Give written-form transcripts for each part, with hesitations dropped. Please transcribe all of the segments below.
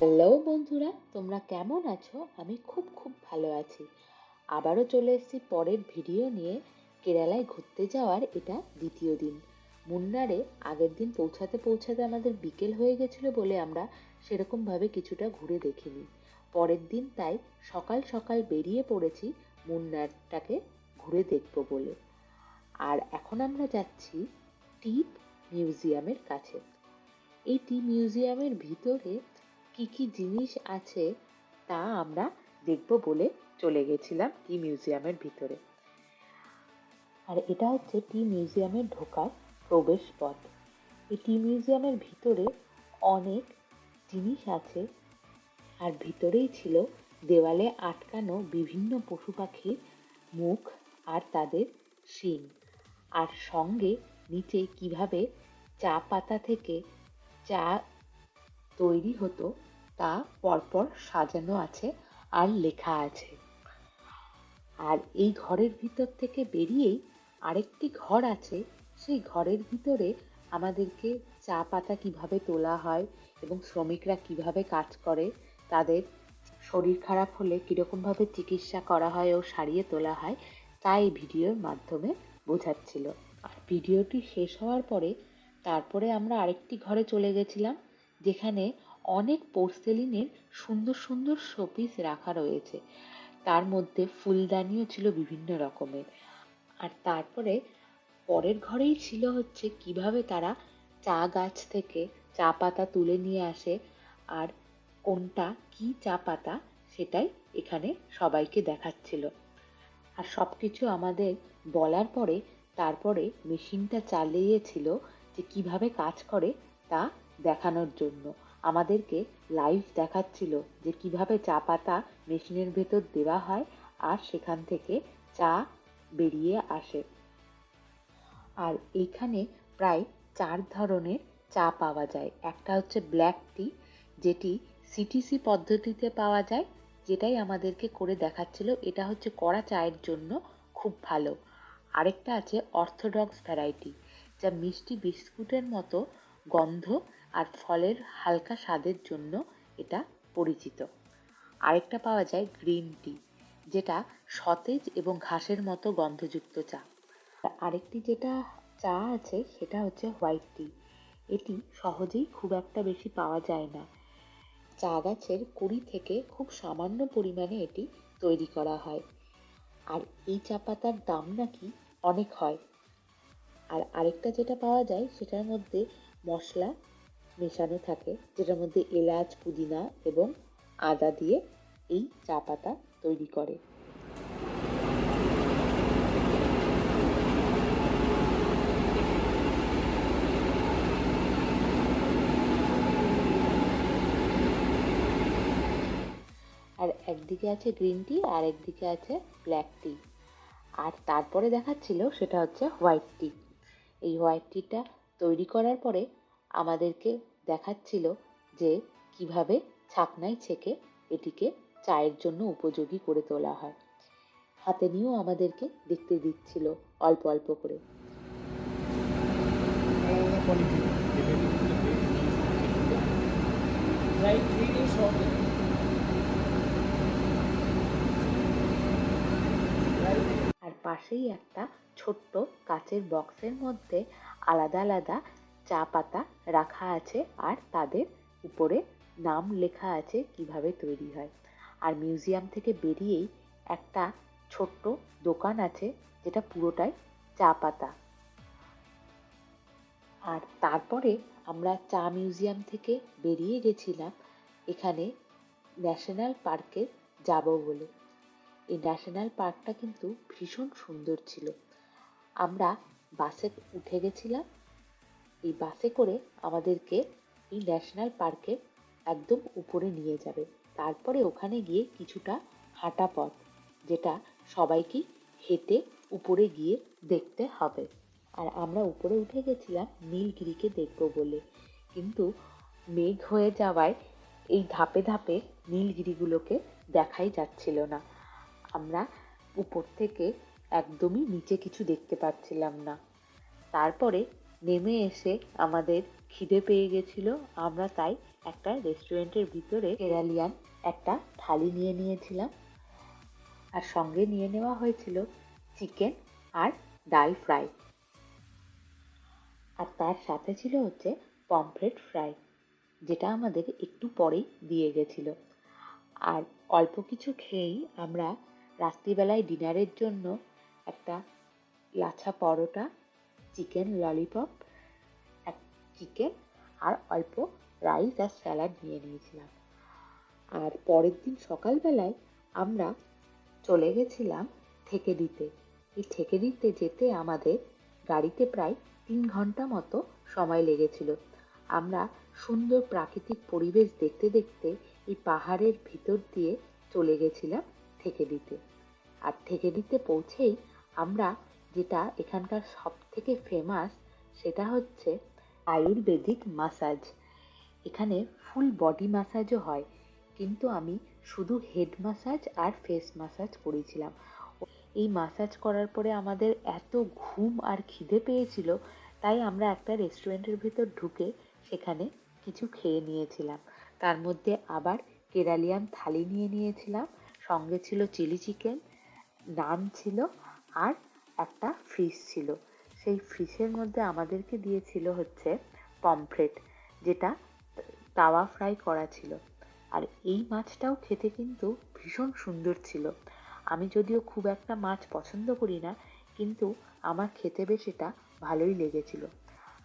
Hello বন্ধুরা, তোমরা কেমন আছো? আমি খুব ভালো আছি। আবারও চলে এসেছি পরের ভিডিও নিয়ে। কেরালায় ঘুরতে যাওয়ার এটা দ্বিতীয় দিন। মুন্নারে আগের দিন পৌঁছাতে আমাদের বিকেল হয়ে গেছিল বলে আমরা সেরকমভাবে কিছুটা ঘুরে দেখিনি। পরের দিন তাই সকাল সকাল বেরিয়ে পড়েছি মুন্নারটাকে ঘুরে দেখব বলে। আর এখন আমরা যাচ্ছি টিপ মিউজিয়ামের কাছে। এই টি মিউজিয়ামের ভিতরে কি কি জিনিস আছে তা আমরা দেখব বলে চলে গেছিলাম টি মিউজিয়ামের ভিতরে। আর এটা হচ্ছে টি মিউজিয়ামের ঢোকার প্রবেশ পথ। এই টি মিউজিয়ামের ভিতরে অনেক জিনিস আছে, আর ভিতরেই ছিল দেওয়ালে আটকানো বিভিন্ন পশু পাখির মুখ আর তাদের শিং। আর সঙ্গে নিচে কিভাবে চা পাতা থেকে চা তৈরি হতো তা পরপর সাজানো আছে আর লেখা আছে। আর এই ঘরের ভিতর থেকে বেরিয়েই আরেকটি ঘর আছে। সেই ঘরের ভিতরে আমাদেরকে চা পাতা কিভাবে তোলা হয় এবং শ্রমিকরা কিভাবে কাজ করে, তাদের শরীর খারাপ হলে কিরকমভাবে চিকিৎসা করা হয় ও সারিয়ে তোলা হয়, তা এই ভিডিওর মাধ্যমে বোঝাচ্ছিল। আর ভিডিওটি শেষ হওয়ার পরে তারপরে আমরা আরেকটি ঘরে চলে গেছিলাম, যেখানে অনেক পোর্সেলিনের সুন্দর শোপিস রাখা রয়েছে। তার মধ্যে ফুলদানিও ছিল বিভিন্ন রকমের। আর তারপরে পরের ঘরেই ছিল হচ্ছে কিভাবে তারা চা গাছ থেকে চা পাতা তুলে নিয়ে আসে, আর কোনটা কি চা পাতা সেটাই এখানে সবাইকে দেখাচ্ছিল। আর সব কিছু আমাদের বলার পরে তারপরে মেশিনটা চালিয়েছিল যে কিভাবে কাজ করে তা দেখানোর জন্য। আমাদেরকে লাইভ দেখাচ্ছিল যে কিভাবে চা পাতা মেশিনের ভেতর দেওয়া হয় আর সেখান থেকে চা বেরিয়ে আসে। আর এইখানে প্রায় 4 ধরনের চা পাওয়া যায়। একটা হচ্ছে ব্ল্যাক টি, যেটি সিটিসি পদ্ধতিতে পাওয়া যায়, যেটাই আমাদেরকে করে দেখাচ্ছিল। এটা হচ্ছে কড়া চায়ের জন্য খুব ভালো। আরেকটা আছে অর্থোডক্স ভ্যারাইটি, যা মিষ্টি বিস্কুটের মতো গন্ধ আর ফলের হালকা স্বাদের জন্য এটা পরিচিত। আরেকটা পাওয়া যায় গ্রিন টি, যেটা সতেজ এবং ঘাসের মতো গন্ধযুক্ত চা। আরেকটি যেটা চা আছে সেটা হচ্ছে হোয়াইট টি। এটি সহজেই খুব একটা বেশি পাওয়া যায় না। চা গাছের কুড়ি থেকে খুব সামান্য পরিমাণে এটি তৈরি করা হয়। আর এই চা পাতার দাম নাকি অনেক হয়। আর আরেকটা যেটা পাওয়া যায় সেটার মধ্যে মশলা মেশানো থাকে, যেটার মধ্যে এলাচ, পুদিনা এবং আদা দিয়ে এই চা পাতা তৈরি করে। আর একদিকে আছে গ্রিন টি আর একদিকে আছে ব্ল্যাক টি। আর তারপরে দেখাচ্ছিল সেটা হচ্ছে হোয়াইট টি। এই হোয়াইট টিটা তৈরি করার পরে আমাদেরকে দেখাচ্ছিল যে কিভাবে ছাকনায় ছেঁকে এটিকে চায়ের জন্য উপযোগী করে তোলা হয়। হাতে নিয়েও আমাদেরকে দেখতে দিচ্ছিল অল্প অল্প করে। আর পাশেই একটা ছোট্ট কাচের বক্সের মধ্যে আলাদা আলাদা চা পাতা রাখা আছে, আর তাদের উপরে নাম লেখা আছে কিভাবে তৈরি হয়। আর মিউজিয়াম থেকে বেরিয়েই একটা ছোট্ট দোকান আছে, যেটা পুরোটাই চা পাতা। আর তারপরে আমরা চা মিউজিয়াম থেকে বেরিয়ে গেছিলাম এখানে ন্যাশনাল পার্কে যাব বলে। এই ন্যাশনাল পার্কটা কিন্তু ভীষণ সুন্দর ছিল। আমরা বাসে উঠে গেছিলাম। এই বাসে করে আমাদেরকে এই ন্যাশনাল পার্কের একদম উপরে নিয়ে যাবে। তারপরে ওখানে গিয়ে কিছুটা হাঁটা পথ, যেটা সবাইকেই হেঁটে উপরে গিয়ে দেখতে হবে। আর আমরা উপরে উঠে গেছিলাম নীলগিরিকে দেখব বলে, কিন্তু মেঘ হয়ে যাওয়ায় এই ধাপে ধাপে নীলগিরিগুলোকে দেখাই যাচ্ছিল না। আমরা উপর থেকে একদমই নিচে কিছু দেখতে পাচ্ছিলাম না। তারপরে নেমে এসে আমাদের খিদে পেয়ে গেছিল, আমরা তাই একটা রেস্টুরেন্টের ভিতরে কেরালিয়ান একটা থালি নিয়ে নিয়েছিলাম, আর সঙ্গে নিয়ে নেওয়া হয়েছিল চিকেন আর ডাল ফ্রাই, আর তার সাথে ছিল হচ্ছে পমফ্রেট ফ্রাই, যেটা আমাদের একটু পরেই দিয়ে গেছিল। আর অল্প কিছু খেয়েই আমরা রাত্রিবেলায় ডিনারের জন্য একটা লাচ্ছা পরোটা, চিকেন ললিপপ, এক চিকেন আর অল্প রাইস আর স্যালাড নিয়ে নিয়েছিলাম। আর পরের দিন সকালবেলায় আমরা চলে গেছিলাম থেকেডিতে। এই থেকেডিতে যেতে আমাদের গাড়িতে প্রায় 3 ঘন্টা মতো সময় লেগেছিল। আমরা সুন্দর প্রাকৃতিক পরিবেশ দেখতে দেখতে এই পাহাড়ের ভিতর দিয়ে চলে গেছিলাম থেকেডিতে। আর থেকেডিতে পৌঁছেই আমরা, যেটা এখানকার সব থেকে ফেমাস, সেটা হচ্ছে আয়ুর্বেদিক মাসাজ। এখানে ফুল বডি ম্যাসাজও হয়, কিন্তু আমি শুধু হেড ম্যাসাজ আর ফেস ম্যাসাজ করেছিলাম। এই ম্যাসাজ করার পরে আমাদের এত ঘুম আর খিদে পেয়েছিল, তাই আমরা একটা রেস্টুরেন্টের ভিতর ঢুকে সেখানে কিছু খেয়ে নিয়েছিলাম। তার মধ্যে আবার কেরালিয়ান থালি নিয়ে নিয়েছিলাম, সঙ্গে ছিল চিলি চিকেন, নান ছিল আর একটা ফিশ ছিল। সেই ফিশের মধ্যে আমাদেরকে দিয়েছিল হচ্ছে পমফ্রেট, যেটা তাওয়া ফ্রাই করা ছিল। আর এই মাছটাও খেতে কিন্তু ভীষণ সুন্দর ছিল। আমি যদিও খুব একটা মাছ পছন্দ করি না, কিন্তু আমার খেতে বেশ এটা ভালোই লেগেছিল।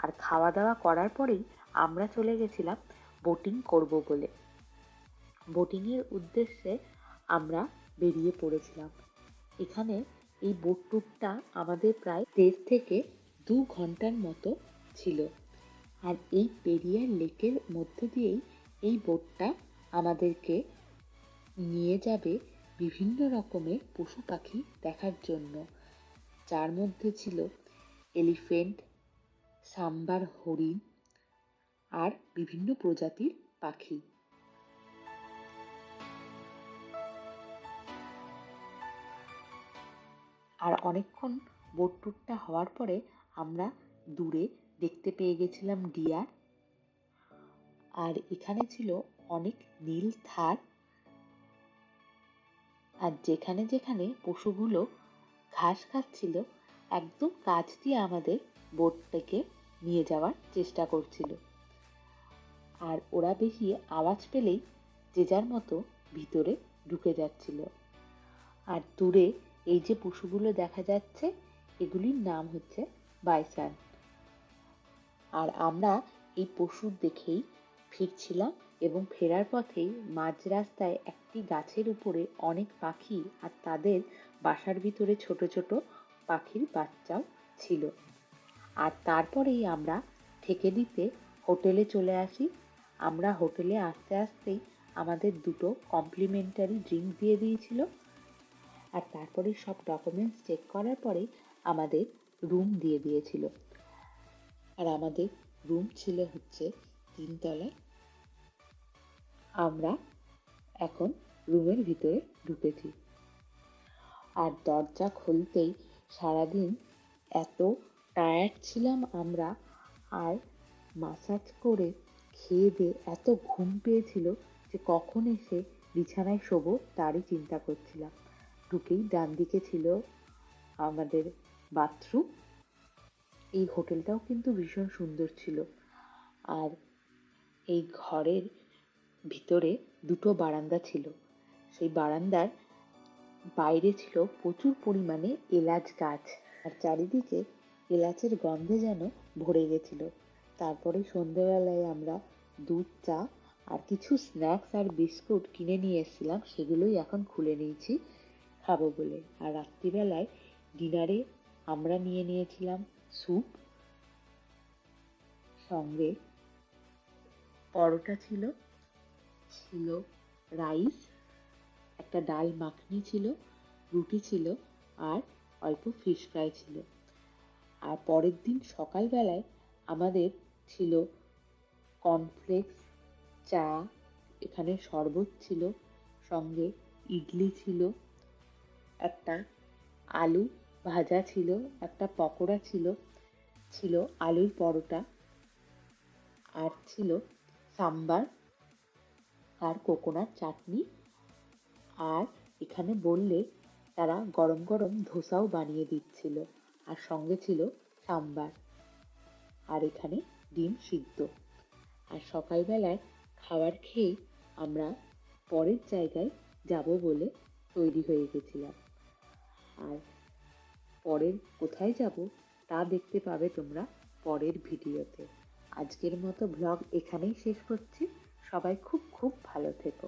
আর খাওয়া দাওয়া করার পরেই আমরা চলে গেছিলাম বোটিং করব বলে। বোটিংয়ের উদ্দেশ্যে আমরা বেরিয়ে পড়েছিলাম। এখানে এই বোট ট্যুরটা আমাদের প্রায় 1.5 থেকে 2 ঘন্টার মতো ছিল। আর এই পেরিয়ার লেকের মধ্য দিয়েই এই বোটটা আমাদেরকে নিয়ে যাবে বিভিন্ন রকমের পশু পাখি দেখার জন্য, যার মধ্যে ছিল এলিফ্যান্ট, সাম্বার হরিণ আর বিভিন্ন প্রজাতির পাখি। আর অনেকক্ষণ বোট ট্যুরটা হওয়ার পরে আমরা দূরে দেখতে পেয়ে গেছিলাম ডিয়ার। আর এখানে ছিল অনেক নীল থার, আর যেখানে যেখানে পশুগুলো ঘাস খাচ্ছিল একদম কাছ দিয়ে আমাদের বোটটাকে নিয়ে যাওয়ার চেষ্টা করছিল। আর ওরা বেশি আওয়াজ পেলেই যে যার মতো ভিতরে ঢুকে যাচ্ছিল। আর দূরে এই যে পশুগুলো দেখা যাচ্ছে, এগুলির নাম হচ্ছে বাইসন। আর আমরা এই পশু দেখেই ফিরছিলাম, এবং ফেরার পথেই মাঝ রাস্তায় একটি গাছের উপরে অনেক পাখি আর তাদের বাসার ভিতরে ছোট ছোট পাখির বাচ্চাও ছিল। আর তারপরেই আমরা থেকেডিতে হোটেলে চলে আসি। আমরা হোটেলে আসতে আসতেই আমাদের 2টো কমপ্লিমেন্টারি ড্রিঙ্ক দিয়ে দিয়েছিল। আর তারপরে সব ডকুমেন্টস চেক করার পরে আমাদের রুম দিয়ে দিয়েছিল। আর আমাদের রুম ছিল হচ্ছে 3 তলায়। আমরা এখন রুমের ভিতরে ঢুকেছি। আর দরজা খুলতেই সারাদিন এত টায়ার্ড ছিলাম আমরা, আর মাসাজ করে খেয়ে দিয়ে এত ঘুম পেয়েছিল যে কখন এসে বিছানায় শোবো তারই চিন্তা করছিলাম। ঢুকেই ডান দিকে ছিল আমাদের বাথরুম। এই হোটেলটাও কিন্তু ভীষণ সুন্দর ছিল। আর এই ঘরের ভিতরে 2টো বারান্দা ছিল। সেই বারান্দার বাইরে ছিল প্রচুর পরিমাণে এলাচ গাছ, আর চারিদিকে এলাচের গন্ধে যেন ভরে গেছিল। তারপরে সন্ধেবেলায় আমরা দুধ, চা আর কিছু স্ন্যাক্স আর বিস্কুট কিনে নিয়ে এসেছিলাম, সেগুলোই এখন খুলে নিয়েছি খাবো বলে। আর রাত্রিবেলায় ডিনারে আমরা নিয়ে নিয়েছিলাম স্যুপ, সঙ্গে পরোটা ছিল, ছিল রাইস, একটা ডাল মাখনি ছিল, রুটি ছিল আর অল্প ফিশ ফ্রাই ছিল। আর পরের দিন সকালবেলায় আমাদের ছিল কর্নফ্লেক্স, চা, এখানে শরবত ছিল, সঙ্গে ইডলি ছিল, একটা আলু ভাজা ছিল, একটা পকোড়া ছিল, ছিল আলুর পরোটা, আর ছিল সাম্বার আর কোকোনাট চাটনি। আর এখানে বললে তারা গরম গরম ধোসাও বানিয়ে দিচ্ছিল, আর সঙ্গে ছিল সাম্বার, আর এখানে ডিম সিদ্ধ। আর সকালবেলায় খাবার খেয়েই আমরা পরের জায়গায় যাব বলে তৈরি হয়ে গেছিলাম। আর পরের কোথায় যাব তা দেখতে পাবে তোমরা পরের ভিডিওতে। আজকের মতো ব্লগ এখানেই শেষ করছি। সবাই খুব খুব ভালো থেকো।